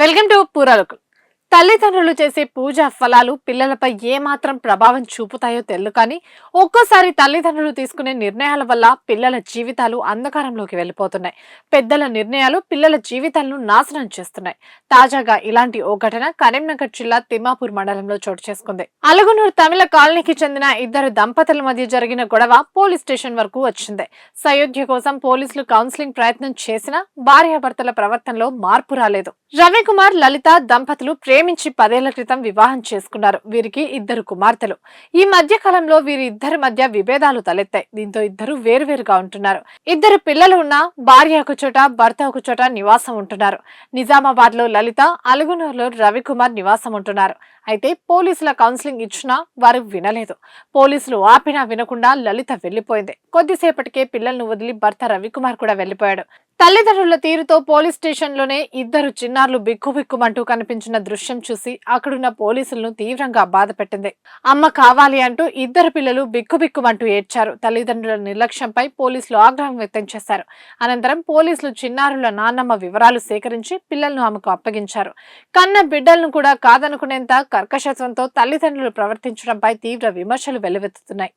Welcome to పూరాలకు. తల్లిదండ్రులు చేసే పూజ ఫలాలు పిల్లలపై ఏమాత్రం ప్రభావం చూపుతాయో తెలియదు కానీ ఒక్కోసారి తల్లిదండ్రులు తీసుకునే నిర్ణయాల వల్ల పిల్లల జీవితాలు అంధకారంలోకి వెళ్ళిపోతున్నాయి. పెద్దల నిర్ణయాలు పిల్లల జీవితాలను నాశనం చేస్తున్నాయి. తాజాగా ఇలాంటి ఓ ఘటన కరీంనగర్ జిల్లా తిమ్మాపూర్ మండలంలో చోటు చేసుకుంది. అలుగునూరు తమిళ కాలనీకి చెందిన ఇద్దరు దంపతుల మధ్య జరిగిన గొడవ పోలీస్ స్టేషన్ వరకు వచ్చింది. సయోధ్య కోసం పోలీసులు కౌన్సిలింగ్ ప్రయత్నం చేసినా భార్యాభర్తల ప్రవర్తనలో మార్పు రాలేదు. రవికుమార్ లలిత దంపతులు ప్రేమించి 10 ఏళ్ల క్రితం వివాహం చేసుకున్నారు. వీరికి ఇద్దరు కుమార్తెలు. ఈ మధ్య కాలంలో వీరి ఇద్దరి మధ్య విభేదాలు తలెత్తాయి. దీంతో ఇద్దరు వేరువేరుగా ఉంటున్నారు. ఇద్దరు పిల్లలు ఉన్న భార్య ఒక చోట, భర్త ఒక చోట నివాసం ఉంటున్నారు. నిజామాబాద్ లో లలిత, అలుగునూరులో రవికుమార్ నివాసం ఉంటున్నారు. అయితే పోలీసుల కౌన్సిలింగ్ ఇచ్చినా వారు వినలేదు. పోలీసులు ఆపినా వినకుండా లలిత వెళ్లిపోయింది. కొద్దిసేపటికే పిల్లలను వదిలి భర్త రవికుమార్ కూడా వెళ్లిపోయాడు. తల్లిదండ్రుల తీరుతో పోలీస్ స్టేషన్ లోనే ఇద్దరు చిన్నారులు బిక్కుబిక్కుమంటూ కనిపించిన దృశ్యం చూసి అక్కడున్న పోలీసులను తీవ్రంగా బాధపెట్టింది. అమ్మ కావాలి అంటూ ఇద్దరు పిల్లలు బిక్కుబిక్కుమంటూ ఏడ్చారు. తల్లిదండ్రుల నిర్లక్ష్యంపై పోలీసులు ఆగ్రహం వ్యక్తం చేశారు. అనంతరం పోలీసులు చిన్నారుల నాన్నమ్మ వివరాలు సేకరించి పిల్లలను ఆమెకు అప్పగించారు. కన్న బిడ్డలను కూడా కాదనుకునేంత కర్కశత్వంతో తల్లిదండ్రులు ప్రవర్తించడంపై తీవ్ర విమర్శలు వెల్లువెత్తుతున్నాయి.